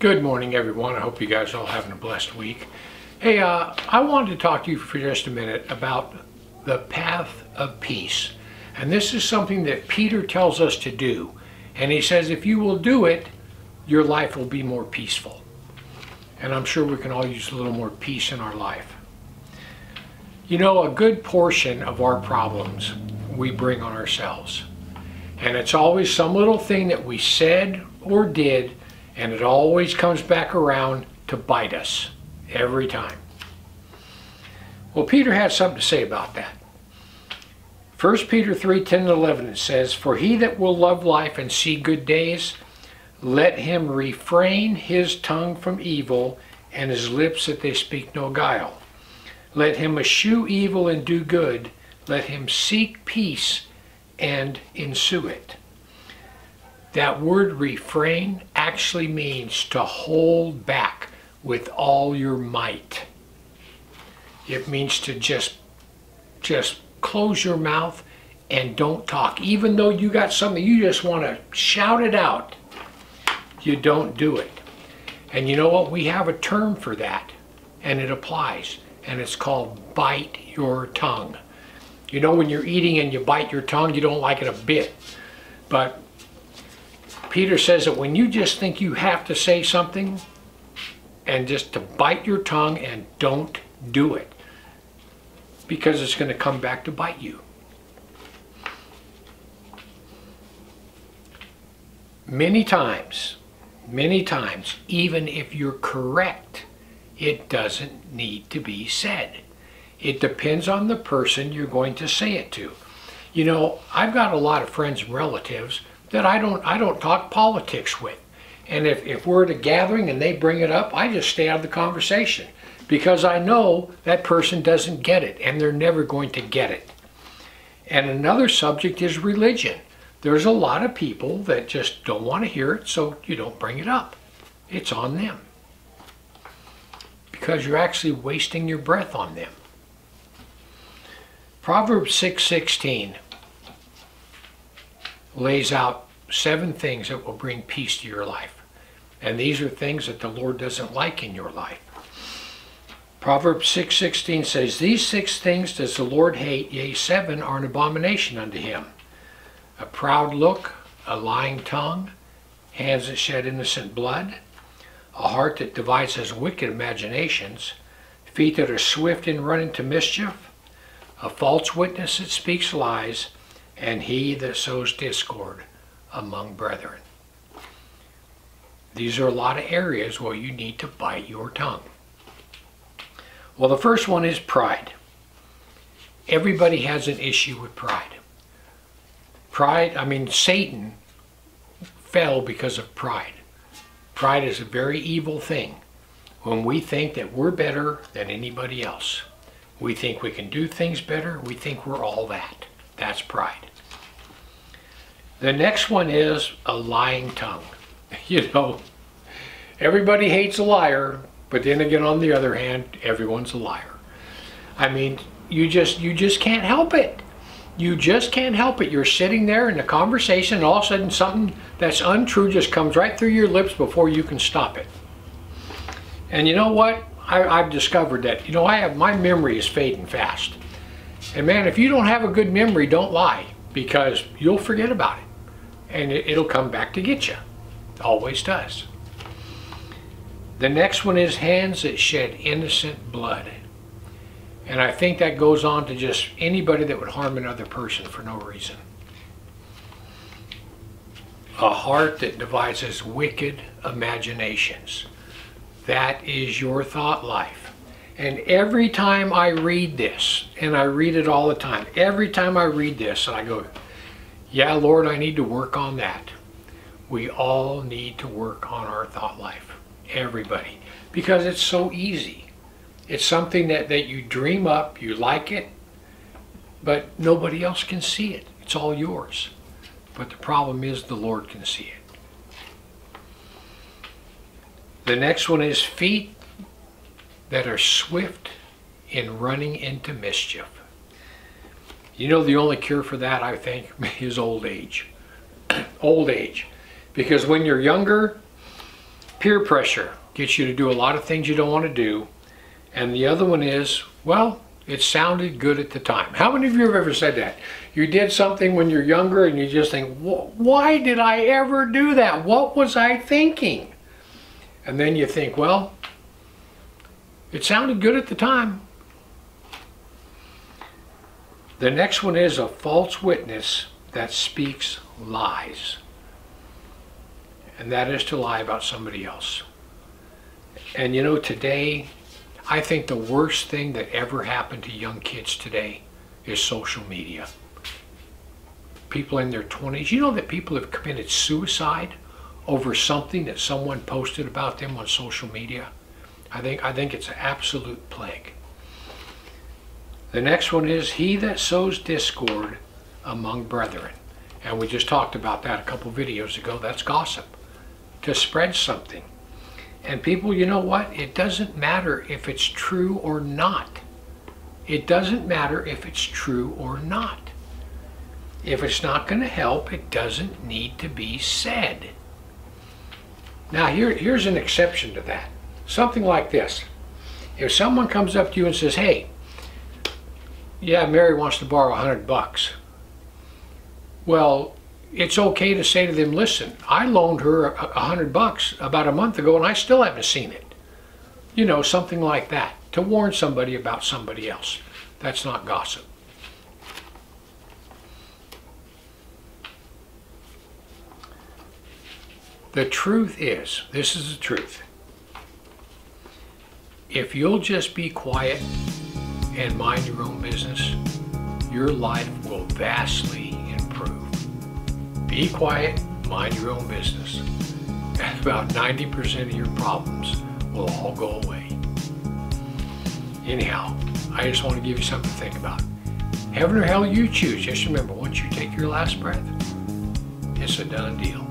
Good morning, everyone. I hope you guys are all having a blessed week. Hey, I wanted to talk to you for just a minute about the path of peace. And this is something that Peter tells us to do. And he says if you will do it, your life will be more peaceful. And I'm sure we can all use a little more peace in our life. You know, a good portion of our problems we bring on ourselves. And it's always some little thing that we said or did, and it always comes back around to bite us every time. Well, Peter had something to say about that. 1 Peter 3:10-11, it says, "For he that will love life and see good days, let him refrain his tongue from evil and his lips that they speak no guile. Let him eschew evil and do good. Let him seek peace and ensue it." That word refrain actually means to hold back with all your might. It means to just close your mouth and don't talk. Even though you got something you just want to shout it out, you don't do it. And you know what? We have a term for that, and it applies, and it's called bite your tongue. You know, when you're eating and you bite your tongue, you don't like it a bit. But Peter says that when you just think you have to say something, and just to bite your tongue and don't do it, because it's going to come back to bite you. Many times, even if you're correct, it doesn't need to be said. It depends on the person you're going to say it to. You know, I've got a lot of friends and relatives that I don't talk politics with. And if we're at a gathering and they bring it up, I just stay out of the conversation, because I know that person doesn't get it, and they're never going to get it. And another subject is religion. There's a lot of people that just don't want to hear it, so you don't bring it up. It's on them, because you're actually wasting your breath on them. Proverbs 6:16 lays out 7 things that will bring peace to your life. And these are things that the Lord doesn't like in your life. Proverbs 6:16 says, "These 6 things does the Lord hate, yea, 7 are an abomination unto him. A proud look, a lying tongue, hands that shed innocent blood, a heart that devises wicked imaginations, feet that are swift in running to mischief, a false witness that speaks lies, and he that sows discord among brethren." These are a lot of areas where you need to bite your tongue. Well, the first one is pride. Everybody has an issue with pride. Satan fell because of pride. Pride is a very evil thing. When we think that we're better than anybody else, we think we can do things better, we think we're all that. That's pride. The next one is a lying tongue. You know, everybody hates a liar, but then again, on the other hand, everyone's a liar. I mean, you just can't help it. You just can't help it. You're sitting there in a conversation, and all of a sudden something that's untrue just comes right through your lips before you can stop it. And you know what? I've discovered that, you know, my memory is fading fast. And man, if you don't have a good memory, don't lie, because you'll forget about it. And it'll come back to get you. It always does. The next one is hands that shed innocent blood. And I think that goes on to just anybody that would harm another person for no reason. A heart that devises wicked imaginations. That is your thought life. And every time I read this, and I read it all the time, every time I read this, I go, yeah, Lord, I need to work on that. We all need to work on our thought life. Everybody. Because it's so easy. It's something that you dream up, you like it, but nobody else can see it. It's all yours. But the problem is the Lord can see it. The next one is feet that are swift in running into mischief. You know, the only cure for that, I think, is old age. Old age. Because when you're younger, peer pressure gets you to do a lot of things you don't want to do. And the other one is, well, it sounded good at the time. How many of you have ever said that? You did something when you're younger and you just think, why did I ever do that? What was I thinking? And then you think, well, it sounded good at the time. The next one is a false witness that speaks lies. And that is to lie about somebody else. And you know, today, I think the worst thing that ever happened to young kids today is social media. People in their 20s, you know that people have committed suicide over something that someone posted about them on social media? I think it's an absolute plague. The next one is he that sows discord among brethren. And we just talked about that a couple videos ago. That's gossip. To spread something. And people, you know what? It doesn't matter if it's true or not. It doesn't matter if it's true or not. If it's not going to help, it doesn't need to be said. Now here's an exception to that. Something like this. If someone comes up to you and says, hey, yeah, Mary wants to borrow $100. Well, it's okay to say to them, listen, I loaned her $100 about a month ago and I still haven't seen it. You know, something like that, to warn somebody about somebody else. That's not gossip. The truth is, this is the truth. If you'll just be quiet and mind your own business, your life will vastly improve. Be quiet, mind your own business, and about 90% of your problems will all go away. Anyhow, I just want to give you something to think about. Heaven or hell, you choose. Just remember, once you take your last breath, it's a done deal.